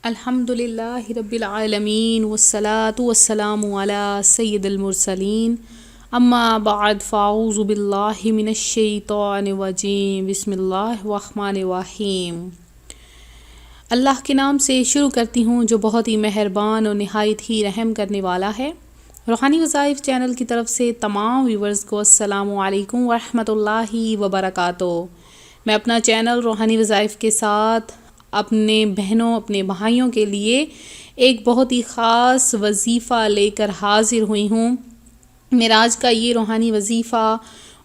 الحمد للہ رب العالمین والصلاة والسلام علی سید المرسلین اما بعد فاعوذ باللہ من الشیطان الرجیم بسم اللہ الرحمن الرحیم۔ اللہ کے نام سے شروع کرتی ہوں جو بہت ہی مہربان اور نہایت ہی رحم کرنے والا ہے۔ روحانی وظائف چینل کی طرف سے تمام ویورز کو السلام علیکم ورحمۃ اللہ وبرکاتہ۔ میں اپنا چینل روحانی وظائف کے ساتھ اپنے بہنوں اپنے بھائیوں کے لیے ایک بہت ہی خاص وظیفہ لے کر حاضر ہوئی ہوں۔ میرا آج کا یہ روحانی وظیفہ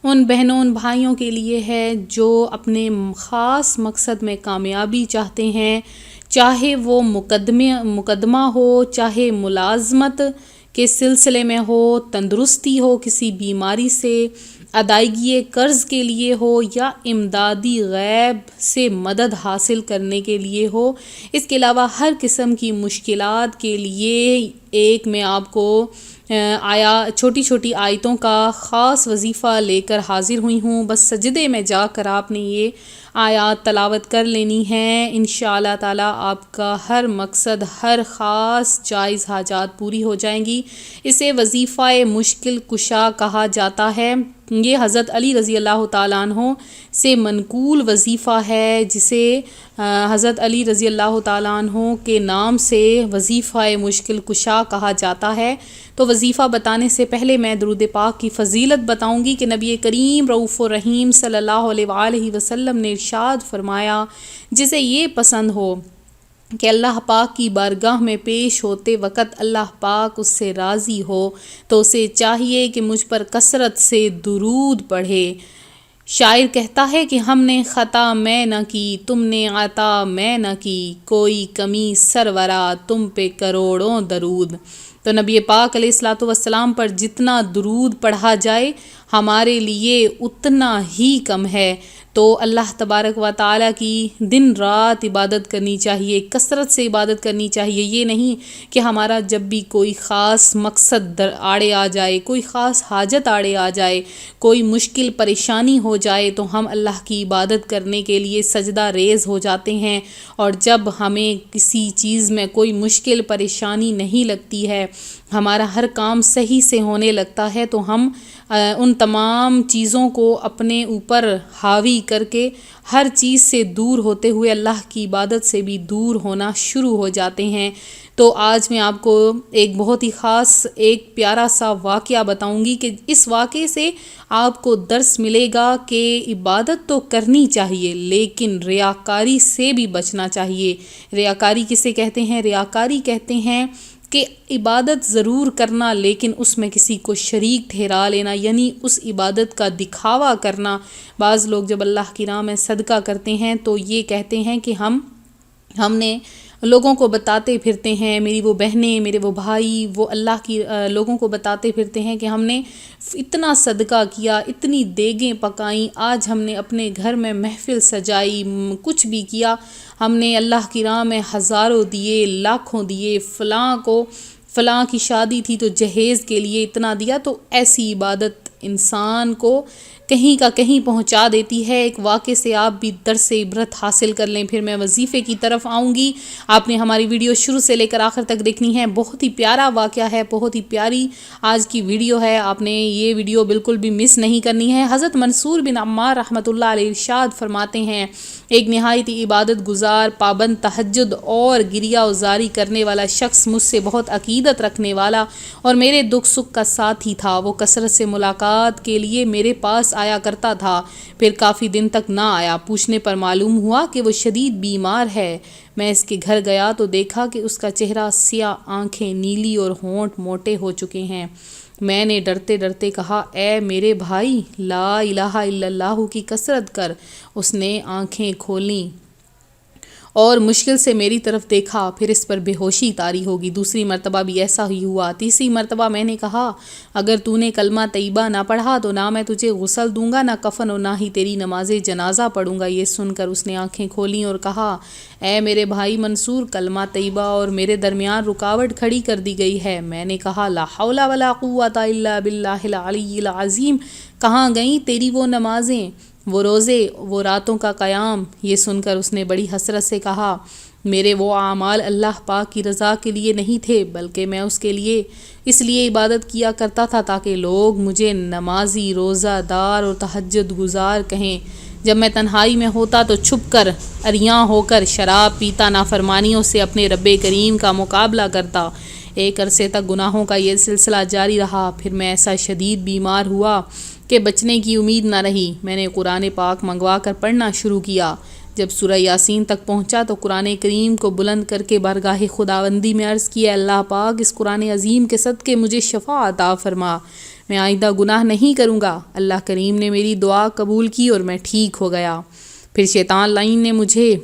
ان بہنوں ان بھائیوں کے لیے ہے جو اپنے خاص مقصد میں کامیابی چاہتے ہیں، چاہے وہ مقدمہ ہو، چاہے ملازمت کے سلسلے میں ہو، تندرستی ہو کسی بیماری سے، ادائیگی قرض کے لیے ہو، یا امدادی غیب سے مدد حاصل کرنے کے لیے ہو۔ اس کے علاوہ ہر قسم کی مشکلات کے لیے ایک میں آپ کو چھوٹی چھوٹی آیتوں کا خاص وظیفہ لے کر حاضر ہوئی ہوں۔ بس سجدے میں جا کر آپ نے یہ آیات تلاوت کر لینی ہے، انشاءاللہ تعالی آپ کا ہر مقصد ہر خاص جائز حاجات پوری ہو جائیں گی۔ اسے وظیفہ مشکل کشا کہا جاتا ہے۔ یہ حضرت علی رضی اللہ تعالیٰ عنہ سے منقول وظیفہ ہے، جسے حضرت علی رضی اللہ تعالیٰ عنہ کے نام سے وظیفہ مشکل کشا کہا جاتا ہے۔ تو وظیفہ بتانے سے پہلے میں درود پاک کی فضیلت بتاؤں گی کہ نبی کریم رؤوف الرحیم صلی اللہ علیہ وآلہ وسلم نے ارشاد فرمایا، جسے یہ پسند ہو کہ اللہ پاک کی بارگاہ میں پیش ہوتے وقت اللہ پاک اس سے راضی ہو تو اسے چاہیے کہ مجھ پر کثرت سے درود پڑھے۔ شاعر کہتا ہے کہ ہم نے خطا میں نہ کی، تم نے عطا میں نہ کی، کوئی کمی سرورا تم پہ کروڑوں درود۔ تو نبی پاک علیہ الصلوۃ والسلام پر جتنا درود پڑھا جائے ہمارے لیے اتنا ہی کم ہے۔ تو اللہ تبارک و تعالیٰ کی دن رات عبادت کرنی چاہیے، کثرت سے عبادت کرنی چاہیے۔ یہ نہیں کہ ہمارا جب بھی کوئی خاص مقصد آڑے آ جائے، کوئی خاص حاجت آڑے آ جائے، کوئی مشکل پریشانی ہو جائے تو ہم اللہ کی عبادت کرنے کے لیے سجدہ ریز ہو جاتے ہیں، اور جب ہمیں کسی چیز میں کوئی مشکل پریشانی نہیں لگتی ہے، ہمارا ہر کام صحیح سے ہونے لگتا ہے، تو ہم ان تمام چیزوں کو اپنے اوپر حاوی کر کے ہر چیز سے دور ہوتے ہوئے اللہ کی عبادت سے بھی دور ہونا شروع ہو جاتے ہیں۔ تو آج میں آپ کو ایک بہت ہی خاص ایک پیارا سا واقعہ بتاؤں گی کہ اس واقعے سے آپ کو درس ملے گا کہ عبادت تو کرنی چاہیے لیکن ریاکاری سے بھی بچنا چاہیے۔ ریاکاری کسے کہتے ہیں؟ ریاکاری کہتے ہیں کہ عبادت ضرور کرنا لیکن اس میں کسی کو شریک ٹھہرا لینا، یعنی اس عبادت کا دکھاوا کرنا۔ بعض لوگ جب اللہ کی راہ میں صدقہ کرتے ہیں تو یہ کہتے ہیں کہ ہم نے لوگوں کو بتاتے پھرتے ہیں، میری وہ بہنیں میرے وہ بھائی وہ اللہ کی لوگوں کو بتاتے پھرتے ہیں کہ ہم نے اتنا صدقہ کیا، اتنی دیگیں پکائیں، آج ہم نے اپنے گھر میں محفل سجائی، کچھ بھی کیا، ہم نے اللہ کی راہ میں ہزاروں دیے، لاکھوں دیے، فلاں کی شادی تھی تو جہیز کے لیے اتنا دیا۔ تو ایسی عبادت انسان کو کہیں کا کہیں پہنچا دیتی ہے۔ ایک واقعے سے آپ بھی درس عبرت حاصل کر لیں، پھر میں وظیفے کی طرف آؤں گی۔ آپ نے ہماری ویڈیو شروع سے لے کر آخر تک دیکھنی ہے، بہت ہی پیارا واقعہ ہے، بہت ہی پیاری آج کی ویڈیو ہے، آپ نے یہ ویڈیو بالکل بھی مس نہیں کرنی ہے۔ حضرت منصور بن عمار رحمۃ اللہ علیہ ارشاد فرماتے ہیں، ایک نہایت ہی عبادت گزار، پابند تہجد اور گریہ وزاری کرنے والا شخص مجھ سے بہت عقیدت رکھنے والا اور میرے دکھ سکھ کا ساتھی تھا۔ وہ کثرت سے ملاقات کے لیے میرے پاس آیا کرتا تھا، پھر کافی دن تک نہ آیا۔ پوچھنے پر معلوم ہوا کہ وہ شدید بیمار ہے۔ میں اس کے گھر گیا تو دیکھا کہ اس کا چہرہ سیاہ، آنکھیں نیلی اور ہونٹ موٹے ہو چکے ہیں۔ میں نے ڈرتے ڈرتے کہا، اے میرے بھائی، لا الہ الا اللہ کی کثرت کر۔ اس نے آنکھیں کھولیں اور مشکل سے میری طرف دیکھا، پھر اس پر بے ہوشی طاری ہوگی۔ دوسری مرتبہ بھی ایسا ہی ہوا۔ تیسری مرتبہ میں نے کہا، اگر تو نے کلمہ طیبہ نہ پڑھا تو نہ میں تجھے غسل دوں گا، نہ کفن، اور نہ ہی تیری نماز جنازہ پڑھوں گا۔ یہ سن کر اس نے آنکھیں کھولیں اور کہا، اے میرے بھائی منصور، کلمہ طیبہ اور میرے درمیان رکاوٹ کھڑی کر دی گئی ہے۔ میں نے کہا، لا حول ولا قوۃ الا باللہ العلی العظیم، کہاں گئیں تیری وہ نمازیں، وہ روزے، وہ راتوں کا قیام؟ یہ سن کر اس نے بڑی حسرت سے کہا، میرے وہ اعمال اللہ پاک کی رضا کے لیے نہیں تھے، بلکہ میں اس لیے عبادت کیا کرتا تھا تاکہ لوگ مجھے نمازی، روزہ دار اور تہجد گزار کہیں۔ جب میں تنہائی میں ہوتا تو چھپ کر عریاں ہو کر شراب پیتا، نافرمانیوں سے اپنے رب کریم کا مقابلہ کرتا۔ ایک عرصے تک گناہوں کا یہ سلسلہ جاری رہا، پھر میں ایسا شدید بیمار ہوا کہ بچنے کی امید نہ رہی۔ میں نے قرآن پاک منگوا کر پڑھنا شروع کیا۔ جب سورہ یاسین تک پہنچا تو قرآن کریم کو بلند کر کے بارگاہ خداوندی میں عرض کیا، اللہ پاک اس قرآن عظیم کے صدقے مجھے شفا عطا فرما، میں آئندہ گناہ نہیں کروں گا۔ اللہ کریم نے میری دعا قبول کی اور میں ٹھیک ہو گیا۔ پھر شیطان لعین نے مجھے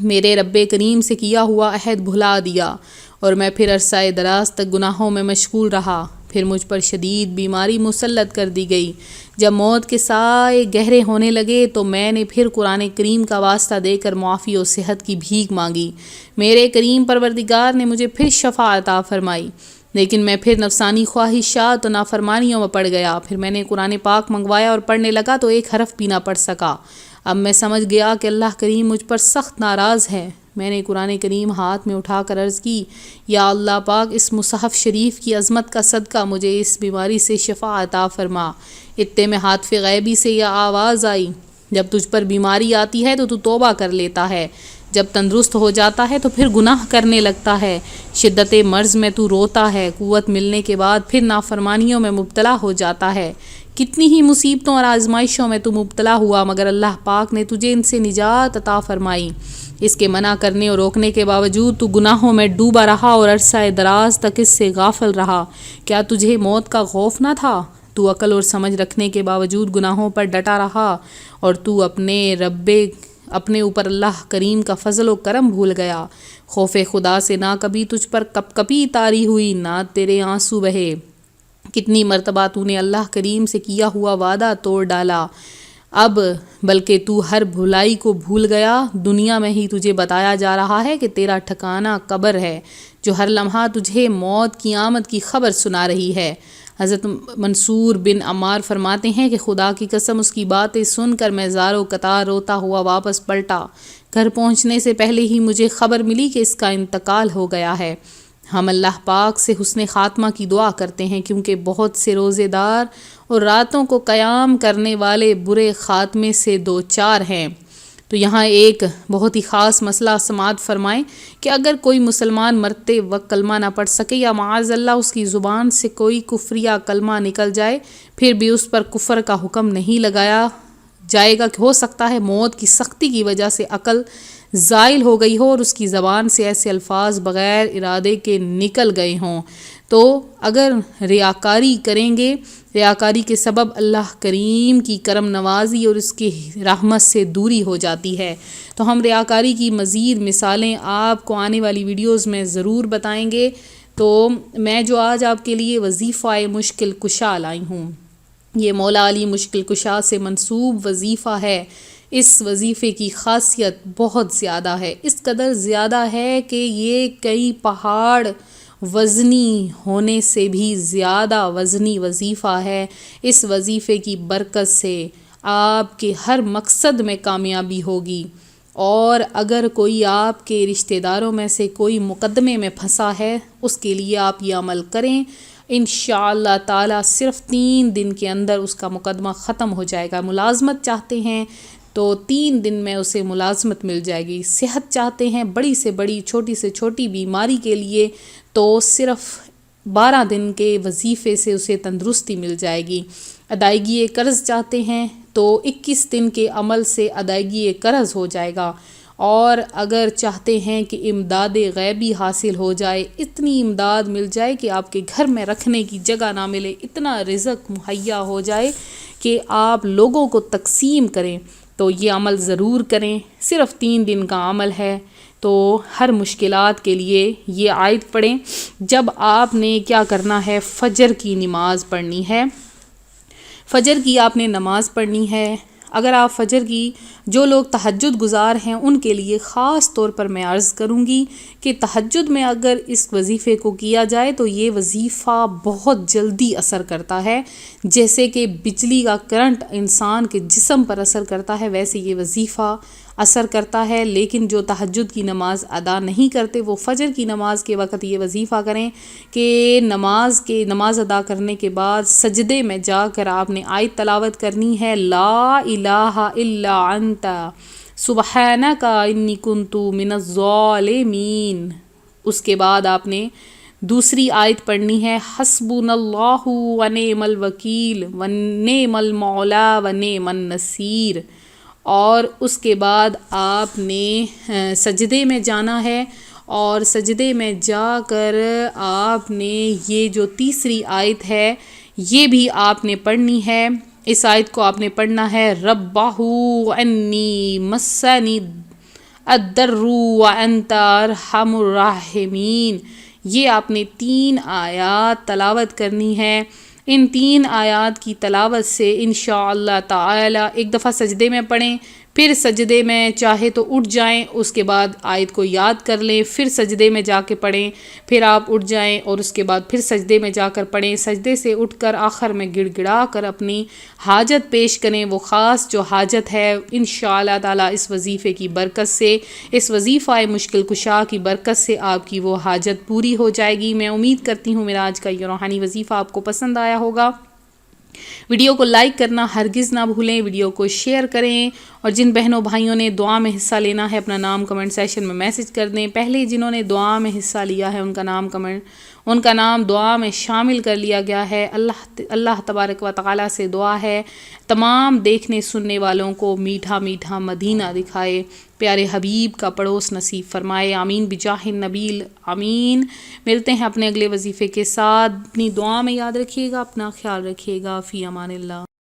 میرے رب کریم سے کیا ہوا عہد بھلا دیا اور میں پھر عرصہ دراز تک گناہوں میں مشغول رہا۔ پھر مجھ پر شدید بیماری مسلط کر دی گئی۔ جب موت کے سائے گہرے ہونے لگے تو میں نے پھر قرآن کریم کا واسطہ دے کر معافی و صحت کی بھیک مانگی۔ میرے کریم پروردگار نے مجھے پھر شفا عطا فرمائی، لیکن میں پھر نفسانی خواہشات و نافرمانیوں میں پڑ گیا۔ پھر میں نے قرآن پاک منگوایا اور پڑھنے لگا تو ایک حرف بھی نہ پڑھ سکا۔ اب میں سمجھ گیا کہ اللہ کریم مجھ پر سخت ناراض ہے۔ میں نے قرآن کریم ہاتھ میں اٹھا کر عرض کی، یا اللہ پاک اس مصحف شریف کی عظمت کا صدقہ مجھے اس بیماری سے شفا عطا فرما۔ اتنے میں ہاتف غیبی سے یہ آواز آئی، جب تجھ پر بیماری آتی ہے تو تو توبہ کر لیتا ہے، جب تندرست ہو جاتا ہے تو پھر گناہ کرنے لگتا ہے، شدت مرض میں تو روتا ہے، قوت ملنے کے بعد پھر نافرمانیوں میں مبتلا ہو جاتا ہے۔ کتنی ہی مصیبتوں اور آزمائشوں میں تو مبتلا ہوا، مگر اللہ پاک نے تجھے ان سے نجات عطا فرمائی۔ اس کے منع کرنے اور روکنے کے باوجود تو گناہوں میں ڈوبا رہا اور عرصہ دراز تک اس سے غافل رہا۔ کیا تجھے موت کا خوف نہ تھا؟ تو عقل اور سمجھ رکھنے کے باوجود گناہوں پر ڈٹا رہا اور تو اپنے اوپر اللہ کریم کا فضل و کرم بھول گیا۔ خوف خدا سے نہ کبھی تجھ پر کپ کپی طاری ہوئی، نہ تیرے آنسو بہے۔ کتنی مرتبہ تو نے اللہ کریم سے کیا ہوا وعدہ توڑ ڈالا، اب بلکہ تو ہر بھلائی کو بھول گیا۔ دنیا میں ہی تجھے بتایا جا رہا ہے کہ تیرا ٹھکانہ قبر ہے، جو ہر لمحہ تجھے موت کی آمد کی خبر سنا رہی ہے۔ حضرت منصور بن عمار فرماتے ہیں کہ خدا کی قسم اس کی باتیں سن کر میں زار و قطار روتا ہوا واپس پلٹا۔ گھر پہنچنے سے پہلے ہی مجھے خبر ملی کہ اس کا انتقال ہو گیا ہے۔ ہم اللہ پاک سے حسن خاتمہ کی دعا کرتے ہیں، کیونکہ بہت سے روزے دار اور راتوں کو قیام کرنے والے برے خاتمے سے دو چار ہیں۔ تو یہاں ایک بہت ہی خاص مسئلہ سماعت فرمائیں کہ اگر کوئی مسلمان مرتے وقت کلمہ نہ پڑھ سکے یا معاذ اللہ اس کی زبان سے کوئی کفریہ کلمہ نکل جائے، پھر بھی اس پر کفر کا حکم نہیں لگایا جائے گا کہ ہو سکتا ہے موت کی سختی کی وجہ سے عقل زائل ہو گئی ہو اور اس کی زبان سے ایسے الفاظ بغیر ارادے کے نکل گئے ہوں۔ تو اگر ریاکاری کریں گے، ریاکاری کے سبب اللہ کریم کی کرم نوازی اور اس کی رحمت سے دوری ہو جاتی ہے۔ تو ہم ریاکاری کی مزید مثالیں آپ کو آنے والی ویڈیوز میں ضرور بتائیں گے۔ تو میں جو آج آپ کے لیے وظیفہ مشکل کشا لائی ہوں، یہ مولا علی مشکل کشا سے منسوب وظیفہ ہے۔ اس وظیفے کی خاصیت بہت زیادہ ہے، اس قدر زیادہ ہے کہ یہ کئی پہاڑ وزنی ہونے سے بھی زیادہ وزنی وظیفہ ہے۔ اس وظیفے کی برکت سے آپ کے ہر مقصد میں کامیابی ہوگی، اور اگر کوئی آپ کے رشتہ داروں میں سے کوئی مقدمے میں پھنسا ہے، اس کے لیے آپ یہ عمل کریں، انشاءاللہ تعالی صرف 3 دن کے اندر اس کا مقدمہ ختم ہو جائے گا۔ ملازمت چاہتے ہیں تو 3 دن میں اسے ملازمت مل جائے گی۔ صحت چاہتے ہیں بڑی سے بڑی چھوٹی سے چھوٹی بیماری کے لیے تو صرف 12 دن کے وظیفے سے اسے تندرستی مل جائے گی۔ ادائیگی قرض چاہتے ہیں تو 21 دن کے عمل سے ادائیگی قرض ہو جائے گا، اور اگر چاہتے ہیں کہ امداد غیبی حاصل ہو جائے، اتنی امداد مل جائے کہ آپ کے گھر میں رکھنے کی جگہ نہ ملے، اتنا رزق مہیا ہو جائے کہ آپ لوگوں کو تقسیم کریں، تو یہ عمل ضرور کریں۔ صرف 3 دن کا عمل ہے، تو ہر مشکلات کے لیے یہ آیت پڑھیں۔ جب آپ نے کیا کرنا ہے، فجر کی نماز پڑھنی ہے، فجر کی آپ نے نماز پڑھنی ہے۔ اگر آپ فجر کی، جو لوگ تہجد گزار ہیں ان کے لیے خاص طور پر میں عرض کروں گی کہ تہجد میں اگر اس وظیفے کو کیا جائے تو یہ وظیفہ بہت جلدی اثر کرتا ہے، جیسے کہ بجلی کا کرنٹ انسان کے جسم پر اثر کرتا ہے، ویسے یہ وظیفہ اثر کرتا ہے، لیکن جو تہجد کی نماز ادا نہیں کرتے وہ فجر کی نماز کے وقت یہ وظیفہ کریں کہ نماز ادا کرنے کے بعد سجدے میں جا کر آپ نے آیت تلاوت کرنی ہے، لا الہ الا انت سبحانک انی کنت من الظالمین۔ اس کے بعد آپ نے دوسری آیت پڑھنی ہے، حسبنا اللہ ونعم الوکیل ونعم المولا ونعم النصیر۔ اور اس کے بعد آپ نے سجدے میں جانا ہے، اور سجدے میں جا کر آپ نے یہ جو تیسری آیت ہے یہ بھی آپ نے پڑھنی ہے۔ اس آیت کو آپ نے پڑھنا ہے، ربہ انی مسنی الضر وانت ارحم الراحمین۔ یہ آپ نے 3 آیات تلاوت کرنی ہے۔ ان 3 آیات کی تلاوت سے انشاءاللہ تعالی ایک دفعہ سجدے میں پڑھیں، پھر سجدے میں چاہے تو اٹھ جائیں، اس کے بعد آیت کو یاد کر لیں، پھر سجدے میں جا کے پڑھیں، پھر آپ اٹھ جائیں اور اس کے بعد پھر سجدے میں جا کر پڑھیں۔ سجدے سے اٹھ کر آخر میں گڑ گڑا کر اپنی حاجت پیش کریں، وہ خاص جو حاجت ہے انشاءاللہ تعالی اس وظیفے کی برکت سے، اس وظیفہ مشکل کشا کی برکت سے آپ کی وہ حاجت پوری ہو جائے گی۔ میں امید کرتی ہوں میرا آج کا یہ روحانی وظیفہ آپ کو پسند آیا ہوگا۔ ویڈیو کو لائک کرنا ہرگز نہ بھولیں، ویڈیو کو شیئر کریں، اور جن بہنوں بھائیوں نے دعا میں حصہ لینا ہے اپنا نام کمنٹ سیشن میں میسج کر دیں۔ پہلے جنہوں نے دعا میں حصہ لیا ہے ان کا نام دعا میں شامل کر لیا گیا ہے۔ اللہ تبارک و تعالی سے دعا ہے تمام دیکھنے سننے والوں کو میٹھا میٹھا مدینہ دکھائے، پیارے حبیب کا پڑوس نصیب فرمائے، آمین بجاہ النبی آمین۔ ملتے ہیں اپنے اگلے وظیفے کے ساتھ، اپنی دعا میں یاد رکھیے گا، اپنا خیال رکھیے گا، فی امان اللہ۔